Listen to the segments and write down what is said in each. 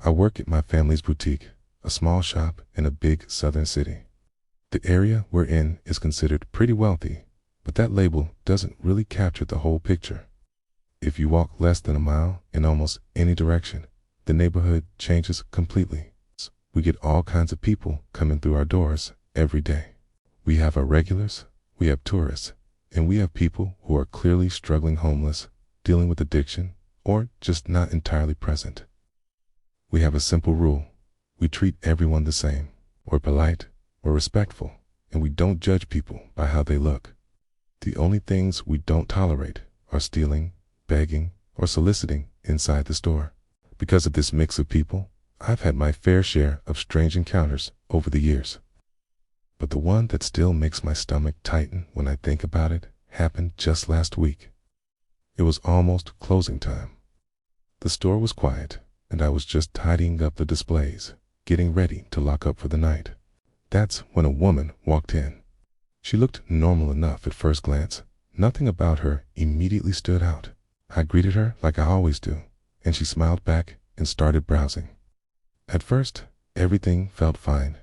I work at my family's boutique, a small shop in a big southern city. The area we're in is considered pretty wealthy, but that label doesn't really capture the whole picture. If you walk less than a mile in almost any direction, the neighborhood changes completely. We get all kinds of people coming through our doors every day. We have our regulars, we have tourists, and we have people who are clearly struggling homeless, dealing with addiction, or just not entirely present. We have a simple rule. We treat everyone the same. We're polite, we're respectful, and we don't judge people by how they look. The only things we don't tolerate are stealing, begging, or soliciting inside the store. Because of this mix of people, I've had my fair share of strange encounters over the years. But the one that still makes my stomach tighten when I think about it happened just last week. It was almost closing time. The store was quiet, and I was just tidying up the displays, getting ready to lock up for the night. That's when a woman walked in. She looked normal enough at first glance. Nothing about her immediately stood out. I greeted her like I always do, and she smiled back and started browsing. At first, everything felt fine.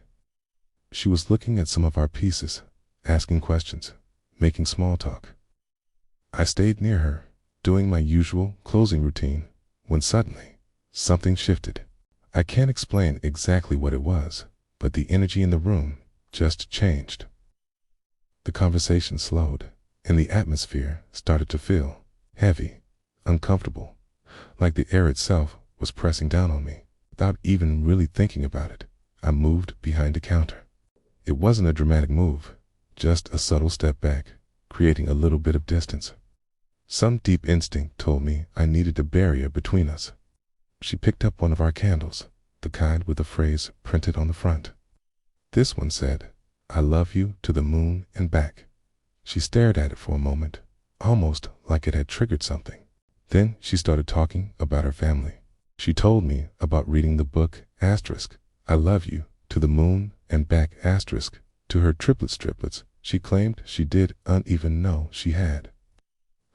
She was looking at some of our pieces, asking questions, making small talk. I stayed near her, doing my usual closing routine, when suddenly, something shifted. I can't explain exactly what it was, but the energy in the room just changed. The conversation slowed, and the atmosphere started to feel heavy, uncomfortable, like the air itself was pressing down on me. Without even really thinking about it, I moved behind the counter. It wasn't a dramatic move, just a subtle step back, creating a little bit of distance. Some deep instinct told me I needed a barrier between us. She picked up one of our candles, the kind with a phrase printed on the front. This one said, "I love you to the moon and back." She stared at it for a moment, almost like it had triggered something. Then she started talking about her family. She told me about reading the book *I Love You to the Moon and Back* to her triplets she claimed she didn't even know she had.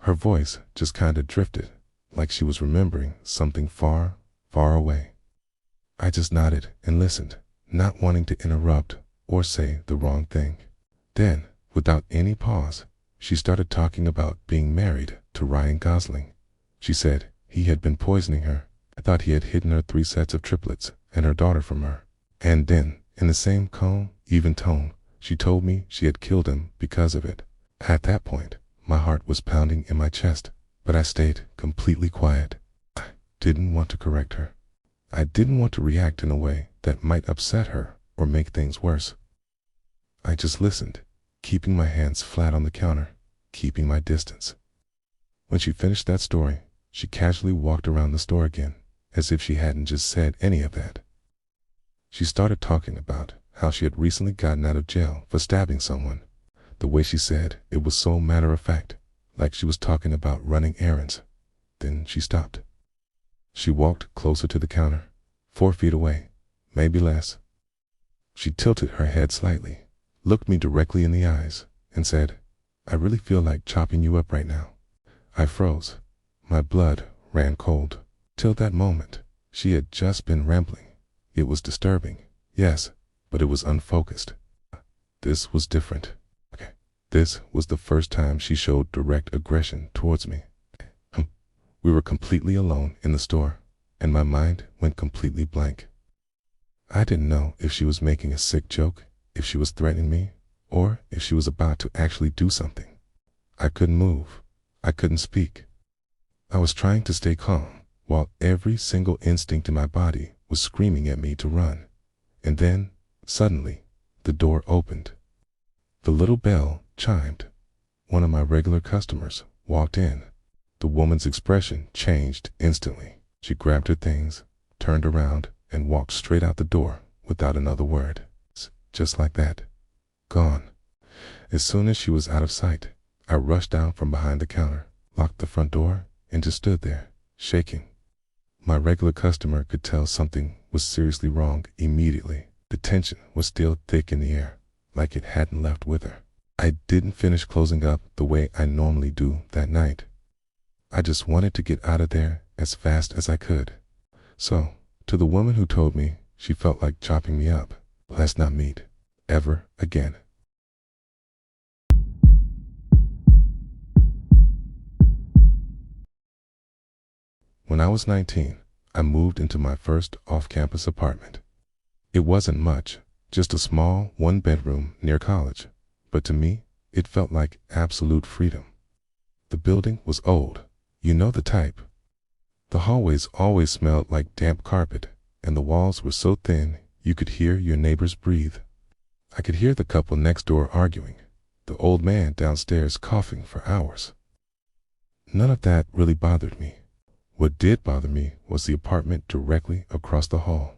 Her voice just kind of drifted, like she was remembering something far, far away. I just nodded and listened, not wanting to interrupt or say the wrong thing. Then, without any pause, she started talking about being married to Ryan Gosling. She said he had been poisoning her. I thought he had hidden her 3 sets of triplets and her daughter from her. And then, in the same calm, even tone, she told me she had killed him because of it. At that point, my heart was pounding in my chest, but I stayed completely quiet. I didn't want to correct her. I didn't want to react in a way that might upset her or make things worse. I just listened, keeping my hands flat on the counter, keeping my distance. When she finished that story, she casually walked around the store again, as if she hadn't just said any of that. She started talking about how she had recently gotten out of jail for stabbing someone. The way she said it was so matter-of-fact, like she was talking about running errands. Then she stopped. She walked closer to the counter, 4 feet away, maybe less. She tilted her head slightly, looked me directly in the eyes, and said, "I really feel like chopping you up right now." I froze. My blood ran cold. Till that moment, she had just been rambling. It was disturbing, yes, but it was unfocused. This was different. This was the first time she showed direct aggression towards me. We were completely alone in the store, and my mind went completely blank. I didn't know if she was making a sick joke, if she was threatening me, or if she was about to actually do something. I couldn't move. I couldn't speak. I was trying to stay calm, while every single instinct in my body was screaming at me to run. And then, suddenly, the door opened. The little bell chimed. One of my regular customers walked in. The woman's expression changed instantly. She grabbed her things, turned around, and walked straight out the door without another word. Just like that. Gone. As soon as she was out of sight, I rushed down from behind the counter, locked the front door, and just stood there, shaking. My regular customer could tell something was seriously wrong immediately. The tension was still thick in the air, like it hadn't left with her. I didn't finish closing up the way I normally do that night. I just wanted to get out of there as fast as I could. So, To the woman who told me she felt like chopping me up, let's not meet ever again. When I was 19, I moved into my first off-campus apartment. It wasn't much, just a small one-bedroom near college, but to me, it felt like absolute freedom. The building was old, you know the type. The hallways always smelled like damp carpet, and the walls were so thin you could hear your neighbors breathe. I could hear the couple next door arguing, the old man downstairs coughing for hours. None of that really bothered me. What did bother me was the apartment directly across the hall.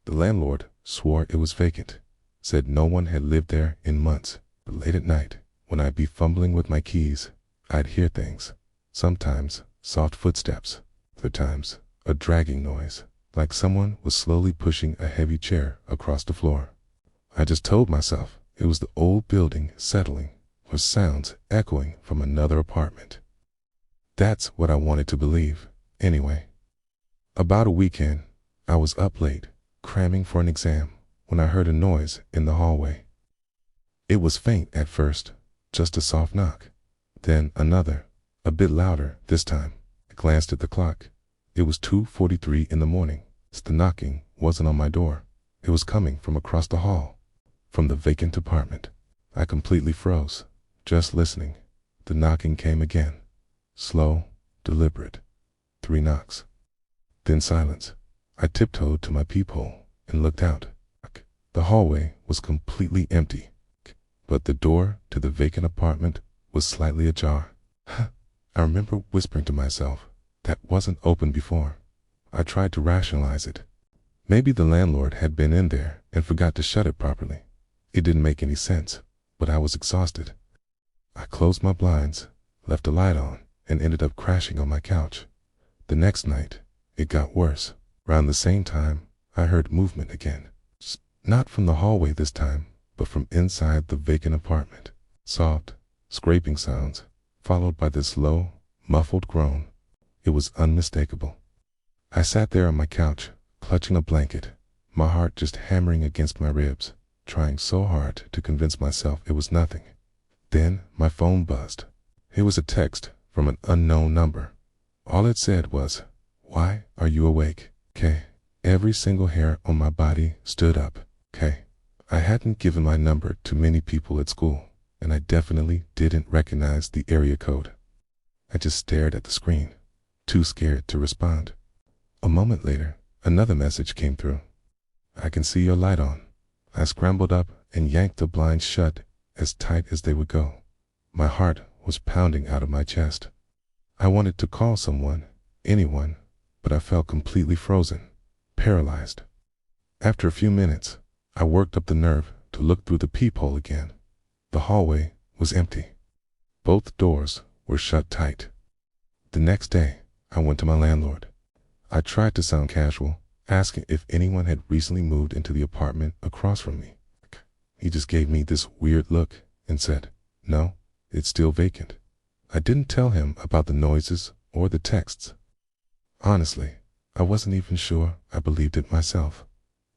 The landlord swore it was vacant, said no one had lived there in months, but late at night, when I'd be fumbling with my keys, I'd hear things. Sometimes soft footsteps, other times a dragging noise, like someone was slowly pushing a heavy chair across the floor. I just told myself it was the old building settling, or sounds echoing from another apartment. That's what I wanted to believe, anyway. About a weekend, I was up late, cramming for an exam, when I heard a noise in the hallway. It was faint at first, just a soft knock. Then another, a bit louder this time. I glanced at the clock. It was 2:43 in the morning. The knocking wasn't on my door. It was coming from across the hall, from the vacant apartment. I completely froze, just listening. The knocking came again. Slow, deliberate. 3 knocks. Then silence. I tiptoed to my peephole and looked out. The hallway was completely empty, but the door to the vacant apartment was slightly ajar. I remember whispering to myself, that wasn't open before. I tried to rationalize it. Maybe the landlord had been in there and forgot to shut it properly. It didn't make any sense, but I was exhausted. I closed my blinds, left the light on, and ended up crashing on my couch. The next night, it got worse. Around the same time, I heard movement again. Not from the hallway this time, but from inside the vacant apartment. Soft, scraping sounds, followed by this low, muffled groan. It was unmistakable. I sat there on my couch, clutching a blanket, my heart just hammering against my ribs, trying so hard to convince myself it was nothing. Then my phone buzzed. It was a text from an unknown number. All it said was, "Why are you awake?" Okay. Every single hair on my body stood up. Okay. I hadn't given my number to many people at school, and I definitely didn't recognize the area code. I just stared at the screen, too scared to respond. A moment later, another message came through. "I can see your light on." I scrambled up and yanked the blinds shut as tight as they would go. My heart was pounding out of my chest. I wanted to call someone, anyone, but I felt completely frozen, paralyzed. After a few minutes, I worked up the nerve to look through the peephole again. The hallway was empty. Both doors were shut tight. The next day, I went to my landlord. I tried to sound casual, asking if anyone had recently moved into the apartment across from me. He just gave me this weird look and said, "No, it's still vacant." I didn't tell him about the noises or the texts. Honestly, I wasn't even sure I believed it myself.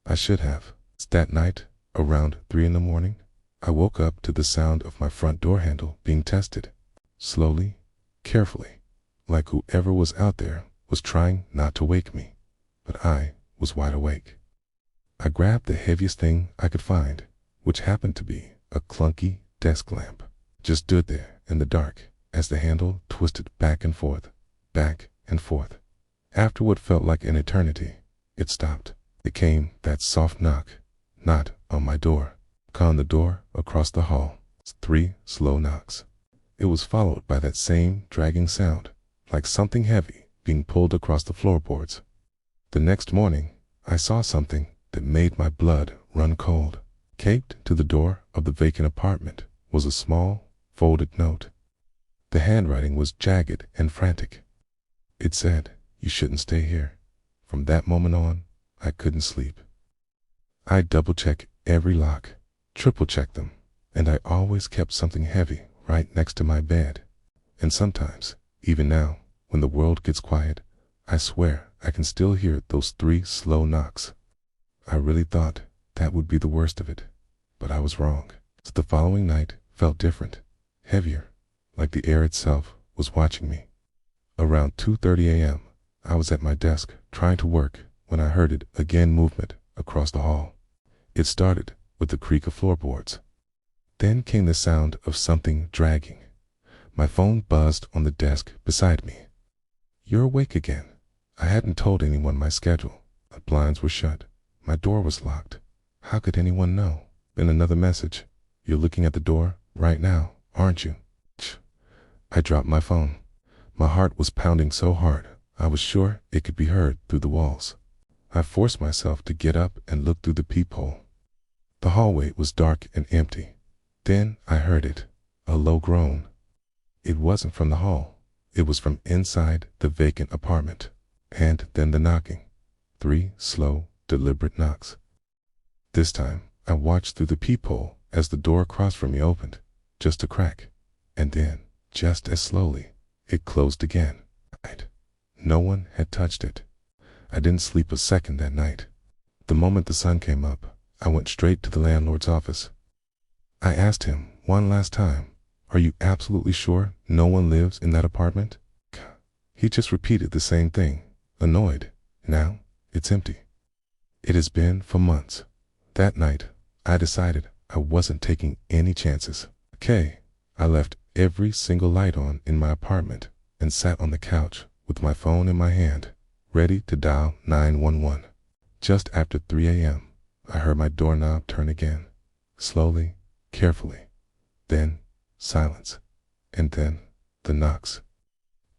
I should have. That night, around 3 in the morning, I woke up to the sound of my front door handle being tested. Slowly, carefully, like whoever was out there was trying not to wake me. But I was wide awake. I grabbed the heaviest thing I could find, which happened to be a clunky desk lamp. Just stood there in the dark as the handle twisted back and forth, back and forth. After what felt like an eternity, it stopped. It came that soft knock, not on my door, on the door across the hall. 3 slow knocks. It was followed by that same dragging sound, like something heavy being pulled across the floorboards. The next morning, I saw something that made my blood run cold. Taped to the door of the vacant apartment was a small, folded note. The handwriting was jagged and frantic. It said, "You shouldn't stay here." From that moment on, I couldn't sleep. I double-checked every lock, triple-checked them, and I always kept something heavy right next to my bed. And sometimes, even now, when the world gets quiet, I swear I can still hear those 3 slow knocks. I really thought that would be the worst of it, but I was wrong. So the following night felt different, heavier, like the air itself was watching me. Around 2:30 a.m., I was at my desk trying to work when I heard it again, movement across the hall. It started with the creak of floorboards. Then came the sound of something dragging. My phone buzzed on the desk beside me. "You're awake again." I hadn't told anyone my schedule. The blinds were shut. My door was locked. How could anyone know? Then another message. "You're looking at the door right now, aren't you?" I dropped my phone. My heart was pounding so hard, I was sure it could be heard through the walls. I forced myself to get up and look through the peephole. The hallway was dark and empty. Then I heard it, a low groan. It wasn't from the hall. It was from inside the vacant apartment. And then the knocking. 3 slow, deliberate knocks. This time, I watched through the peephole as the door across from me opened, just a crack. And then, just as slowly, it closed again. No one had touched it. I didn't sleep a second that night. The moment the sun came up, I went straight to the landlord's office. I asked him one last time, "Are you absolutely sure no one lives in that apartment?" He just repeated the same thing, annoyed. "Now, it's empty." It has been for months. That night, I decided I wasn't taking any chances. I left every single light on in my apartment and sat on the couch with my phone in my hand, ready to dial 911. Just after 3 a.m., I heard my doorknob turn again, slowly, carefully. Then silence, and then the knocks.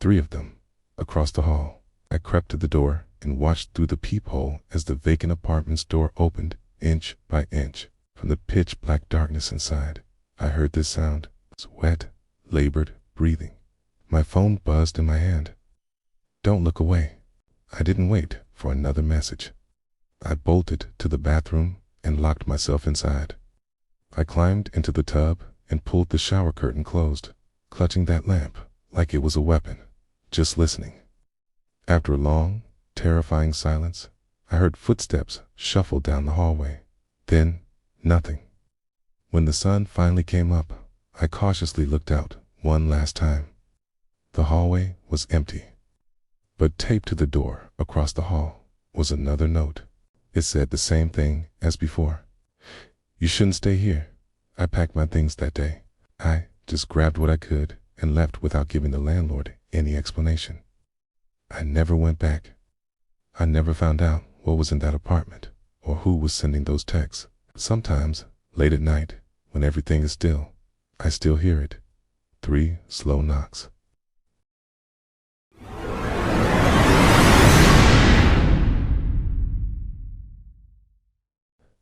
3 of them, across the hall. I crept to the door and watched through the peephole as the vacant apartment's door opened, inch by inch. From the pitch-black darkness inside, I heard this sound. It was wet, labored breathing. My phone buzzed in my hand. "Don't look away." I didn't wait for another message. I bolted to the bathroom and locked myself inside. I climbed into the tub and pulled the shower curtain closed, clutching that lamp like it was a weapon, just listening. After a long, terrifying silence, I heard footsteps shuffle down the hallway. Then, nothing. When the sun finally came up, I cautiously looked out one last time. The hallway was empty. But taped to the door across the hall was another note. It said the same thing as before. "You shouldn't stay here." I packed my things that day. I just grabbed what I could and left without giving the landlord any explanation. I never went back. I never found out what was in that apartment or who was sending those texts. Sometimes, late at night, when everything is still, I still hear it. 3 slow knocks.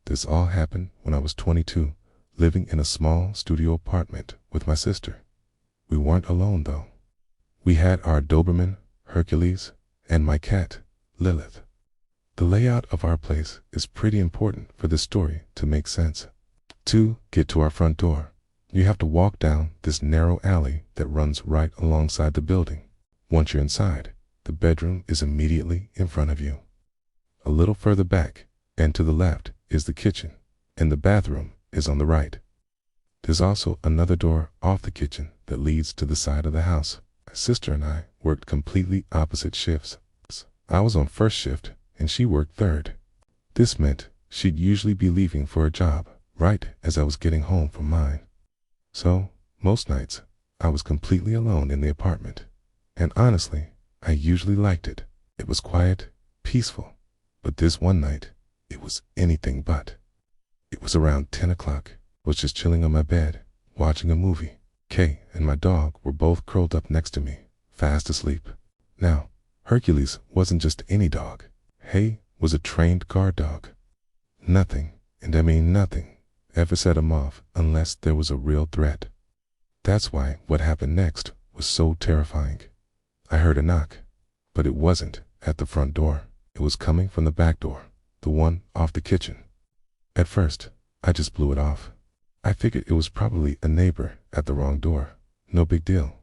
This all happened when I was 22, living in a small studio apartment with my sister. We weren't alone though. We had our Doberman, Hercules, and my cat, Lilith. The layout of our place is pretty important for this story to make sense. To get to our front door, you have to walk down this narrow alley that runs right alongside the building. Once you're inside, the bedroom is immediately in front of you. A little further back and to the left is the kitchen, and the bathroom is on the right. There's also another door off the kitchen that leads to the side of the house. My sister and I worked completely opposite shifts. I was on first shift and she worked third. This meant she'd usually be leaving for a job right as I was getting home from mine. So, most nights, I was completely alone in the apartment. And honestly, I usually liked it. It was quiet, peaceful. But this one night, it was anything but. It was around 10 o'clock. I was just chilling on my bed, watching a movie. Kay and my dog were both curled up next to me, fast asleep. Now, Hercules wasn't just any dog. Hay was a trained guard dog. Nothing, and I mean nothing, ever set him off unless there was a real threat. That's why what happened next was so terrifying. I heard a knock, but it wasn't at the front door. It was coming from the back door, the one off the kitchen. At first, I just blew it off. I figured it was probably a neighbor at the wrong door. No big deal.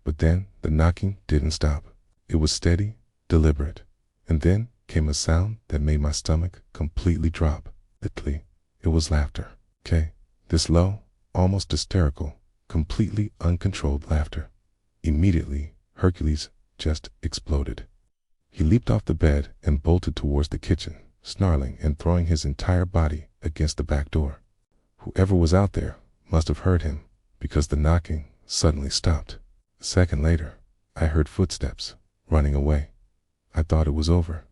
But then the knocking didn't stop. It was steady, deliberate. And then came a sound that made my stomach completely drop. It was laughter. Okay? This low, almost hysterical, completely uncontrolled laughter. Immediately, Hercules just exploded. He leaped off the bed and bolted towards the kitchen, snarling and throwing his entire body against the back door. Whoever was out there must have heard him, because the knocking suddenly stopped. A second later, I heard footsteps running away. I thought it was over.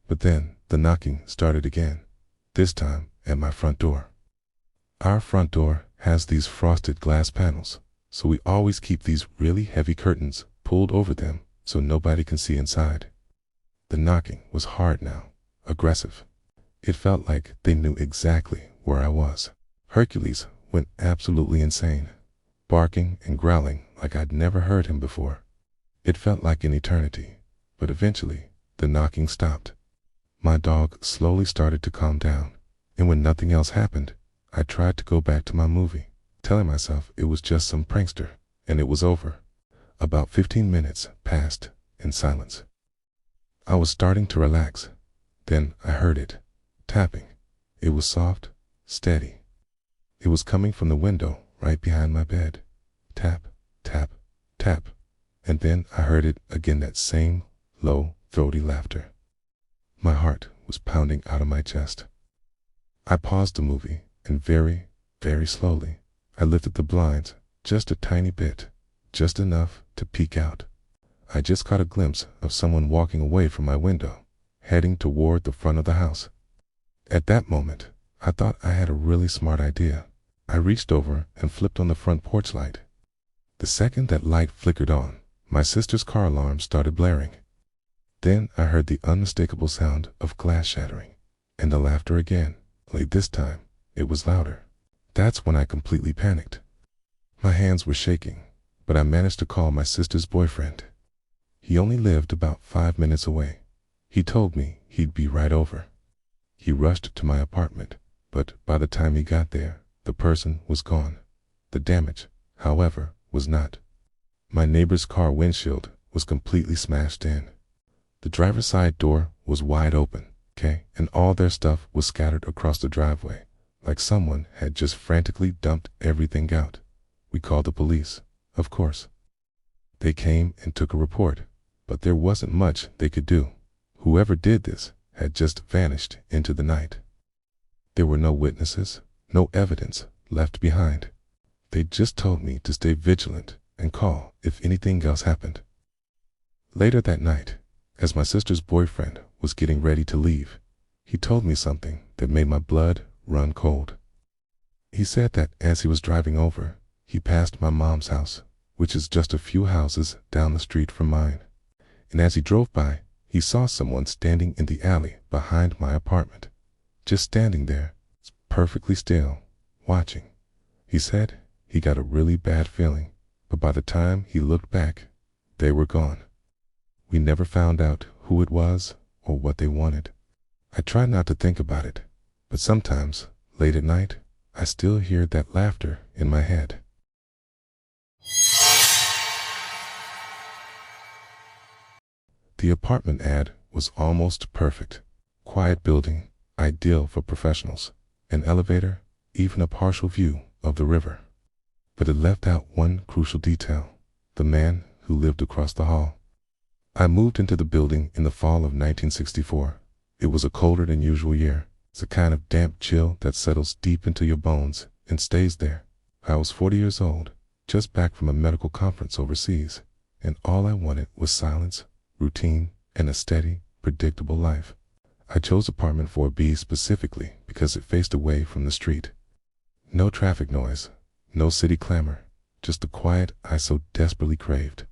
But then the knocking started again, this time at my front door. Our front door has these frosted glass panels, so we always keep these really heavy curtains pulled over them so nobody can see inside. The knocking was hard now, aggressive. It felt like they knew exactly where I was. Hercules went absolutely insane, barking and growling like I'd never heard him before. It felt like an eternity, but eventually the knocking stopped. My dog slowly started to calm down, and when nothing else happened, I tried to go back to my movie, telling myself it was just some prankster, and it was over. About 15 minutes passed in silence. I was starting to relax. Then I heard it, tapping. It was soft, steady. It was coming from the window right behind my bed. Tap, tap, tap. And then I heard it again, that same low, throaty laughter. My heart was pounding out of my chest. I paused the movie, and very, very slowly, I lifted the blinds just a tiny bit, just enough to peek out. I just caught a glimpse of someone walking away from my window, heading toward the front of the house. At that moment, I thought I had a really smart idea. I reached over and flipped on the front porch light. The second that light flickered on, my sister's car alarm started blaring. Then I heard the unmistakable sound of glass shattering, and the laughter again. Only this time, it was louder. That's when I completely panicked. My hands were shaking, but I managed to call my sister's boyfriend. He only lived about 5 minutes away. He told me he'd be right over. He rushed to my apartment, but by the time he got there, the person was gone. The damage, however, was not. My neighbor's car windshield was completely smashed in. The driver's side door was wide open, and all their stuff was scattered across the driveway, like someone had just frantically dumped everything out. We called the police, of course. They came and took a report, but there wasn't much they could do. Whoever did this had just vanished into the night. There were no witnesses, no evidence left behind. They just told me to stay vigilant and call if anything else happened. Later that night, as my sister's boyfriend was getting ready to leave, he told me something that made my blood run cold. He said that as he was driving over, he passed my mom's house, which is just a few houses down the street from mine. And as he drove by, he saw someone standing in the alley behind my apartment, just standing there, perfectly still, watching. He said he got a really bad feeling, but by the time he looked back, they were gone. We never found out who it was or what they wanted. I try not to think about it, but sometimes, late at night, I still hear that laughter in my head. The apartment ad was almost perfect. Quiet building, ideal for professionals. An elevator, even a partial view of the river. But it left out one crucial detail: the man who lived across the hall. I moved into the building in the fall of 1964. It was a colder than usual year. It's a kind of damp chill that settles deep into your bones and stays there. I was 40 years old, just back from a medical conference overseas, and all I wanted was silence, routine, and a steady, predictable life. I chose apartment 4B specifically because it faced away from the street. No traffic noise, no city clamor, just the quiet I so desperately craved.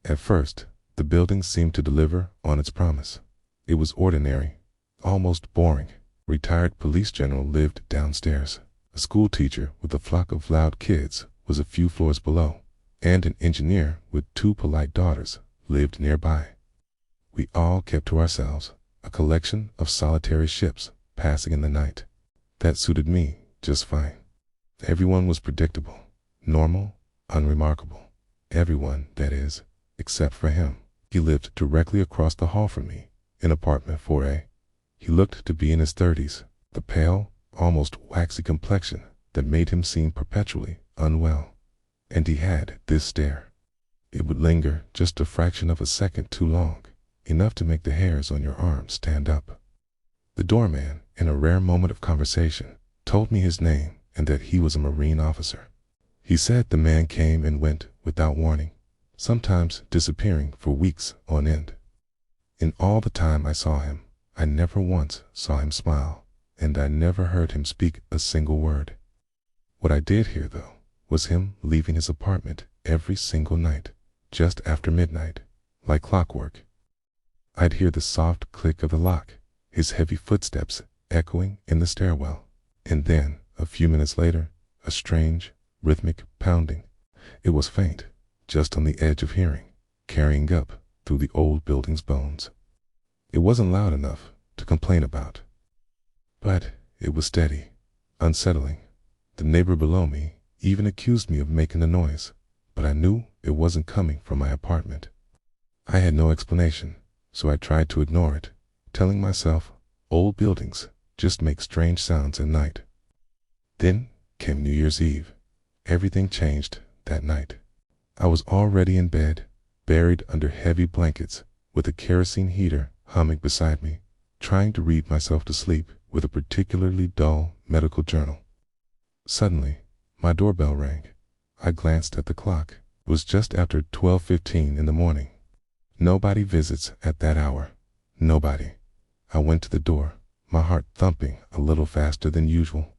At first, the building seemed to deliver on its promise. It was ordinary, almost boring. A retired police general lived downstairs. A school teacher with a flock of loud kids was a few floors below, and an engineer with 2 polite daughters lived nearby. We all kept to ourselves, a collection of solitary ships passing in the night. That suited me just fine. Everyone was predictable, normal, unremarkable. Everyone, that is, except for him. He lived directly across the hall from me, in apartment 4A. He looked to be in his 30s, the pale, almost waxy complexion that made him seem perpetually unwell. And he had this stare. It would linger just a fraction of a second too long, enough to make the hairs on your arms stand up. The doorman, in a rare moment of conversation, told me his name and that he was a Marine officer. He said the man came and went without warning, sometimes disappearing for weeks on end. In all the time I saw him, I never once saw him smile, and I never heard him speak a single word. What I did hear, though, was him leaving his apartment every single night, just after midnight, like clockwork. I'd hear the soft click of the lock, his heavy footsteps echoing in the stairwell, and then, a few minutes later, a strange, rhythmic pounding. It was faint, just on the edge of hearing, carrying up through the old building's bones. It wasn't loud enough to complain about, but it was steady, unsettling. The neighbor below me even accused me of making the noise, but I knew it wasn't coming from my apartment. I had no explanation, so I tried to ignore it, telling myself old buildings just make strange sounds at night. Then came New Year's Eve. Everything changed that night. I was already in bed, buried under heavy blankets, with a kerosene heater humming beside me, trying to read myself to sleep with a particularly dull medical journal. Suddenly, my doorbell rang. I glanced at the clock. It was just after 12:15 in the morning. Nobody visits at that hour. Nobody. I went to the door, my heart thumping a little faster than usual.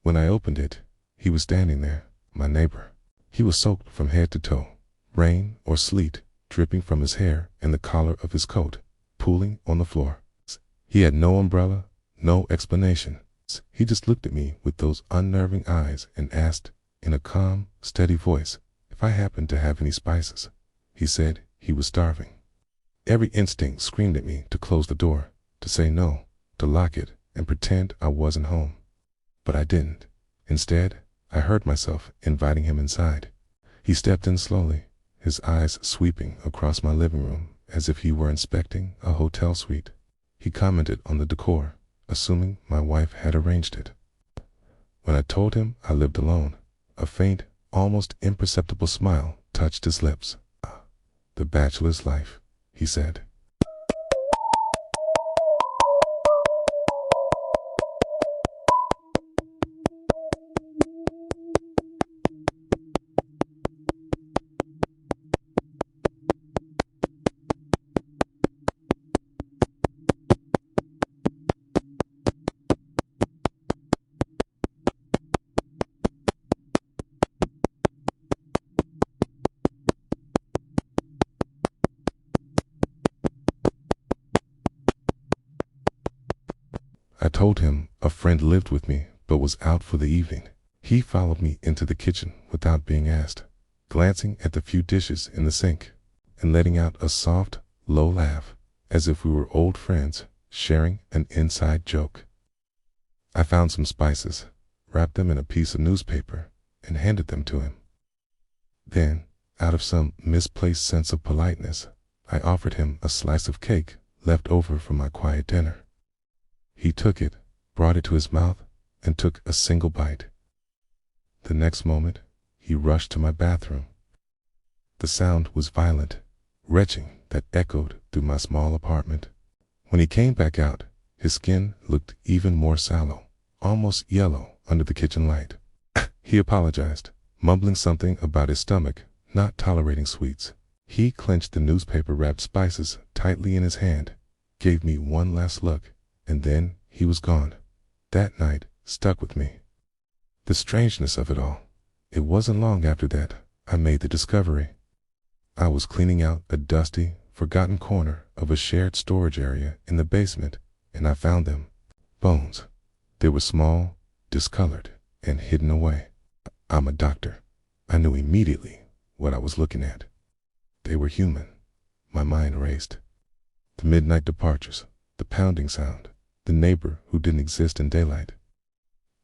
When I opened it, he was standing there, my neighbor. He was soaked from head to toe, rain or sleet dripping from his hair and the collar of his coat, pooling on the floor. He had no umbrella, no explanation. He just looked at me with those unnerving eyes and asked, in a calm, steady voice, if I happened to have any spices. He said he was starving. Every instinct screamed at me to close the door, to say no, to lock it, and pretend I wasn't home. But I didn't. Instead, I heard myself inviting him inside. He stepped in slowly, his eyes sweeping across my living room as if he were inspecting a hotel suite. He commented on the decor, assuming my wife had arranged it. When I told him I lived alone, a faint, almost imperceptible smile touched his lips. "Ah, the bachelor's life," he said. I told him a friend lived with me but was out for the evening. He followed me into the kitchen without being asked, glancing at the few dishes in the sink and letting out a soft, low laugh, as if we were old friends sharing an inside joke. I found some spices, wrapped them in a piece of newspaper, and handed them to him. Then, out of some misplaced sense of politeness, I offered him a slice of cake left over from my quiet dinner. He took it, brought it to his mouth, and took a single bite. The next moment, he rushed to my bathroom. The sound was violent, retching that echoed through my small apartment. When he came back out, his skin looked even more sallow, almost yellow under the kitchen light. He apologized, mumbling something about his stomach not tolerating sweets. He clenched the newspaper-wrapped spices tightly in his hand, gave me one last look, and then he was gone. That night stuck with me. The strangeness of it all. It wasn't long after that I made the discovery. I was cleaning out a dusty, forgotten corner of a shared storage area in the basement, and I found them. Bones. They were small, discolored, and hidden away. I'm a doctor. I knew immediately what I was looking at. They were human. My mind raced. The midnight departures, the pounding sound, the neighbor who didn't exist in daylight.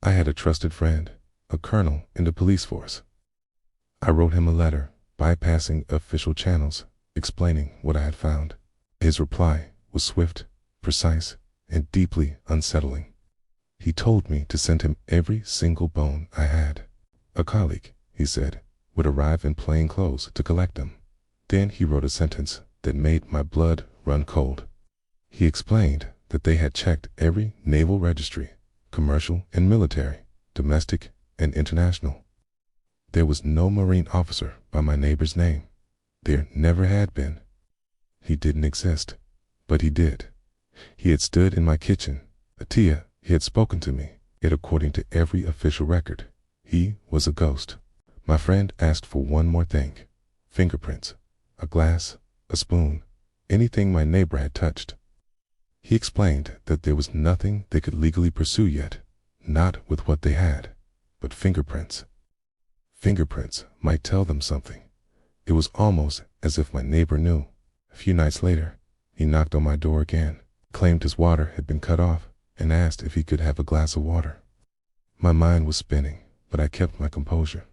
I had a trusted friend, a colonel in the police force. I wrote him a letter, bypassing official channels, explaining what I had found. His reply was swift, precise, and deeply unsettling. He told me to send him every single bone I had. A colleague, he said, would arrive in plain clothes to collect them. Then he wrote a sentence that made my blood run cold. He explained that they had checked every naval registry, commercial and military, domestic and international. There was no Marine officer by my neighbor's name. There never had been. He didn't exist, but he did. He had stood in my kitchen. Atia, he had spoken to me, yet according to every official record, he was a ghost. My friend asked for one more thing: fingerprints, a glass, a spoon, anything my neighbor had touched. He explained that there was nothing they could legally pursue yet, not with what they had, but fingerprints. Fingerprints might tell them something. It was almost as if my neighbor knew. A few nights later, he knocked on my door again, claimed his water had been cut off, and asked if he could have a glass of water. My mind was spinning, but I kept my composure.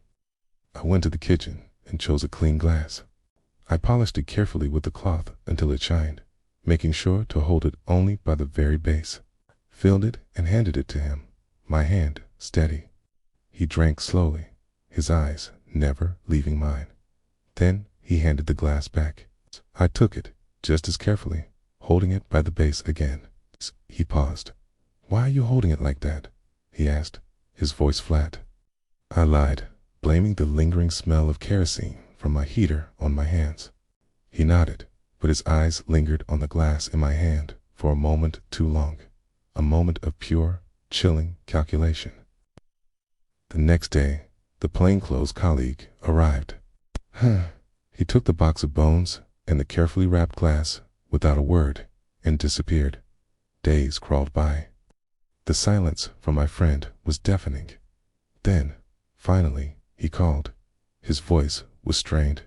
I went to the kitchen and chose a clean glass. I polished it carefully with the cloth until it shined, making sure to hold it only by the very base. Filled it and handed it to him, my hand steady. He drank slowly, his eyes never leaving mine. Then he handed the glass back. I took it just as carefully, holding it by the base again. He paused. "Why are you holding it like that?" he asked, his voice flat. I lied, blaming the lingering smell of kerosene from my heater on my hands. He nodded, but his eyes lingered on the glass in my hand for a moment too long, a moment of pure, chilling calculation. The next day, the plainclothes colleague arrived. He took the box of bones and the carefully wrapped glass without a word and disappeared. Days crawled by. The silence from my friend was deafening. Then, finally, he called. His voice was strained.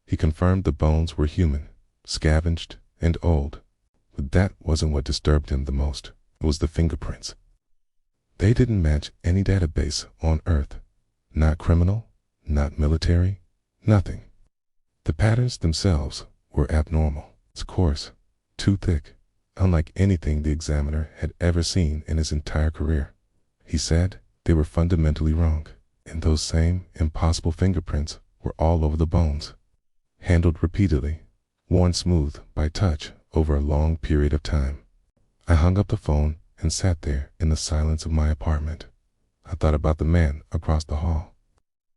He confirmed the bones were human, scavenged, and old. But that wasn't what disturbed him the most. It was the fingerprints. They didn't match any database on Earth. Not criminal, not military, nothing. The patterns themselves were abnormal. It's coarse, too thick, unlike anything the examiner had ever seen in his entire career. He said they were fundamentally wrong, and those same impossible fingerprints were all over the bones, handled repeatedly, worn smooth by touch over a long period of time. I hung up the phone and sat there in the silence of my apartment. I thought about the man across the hall.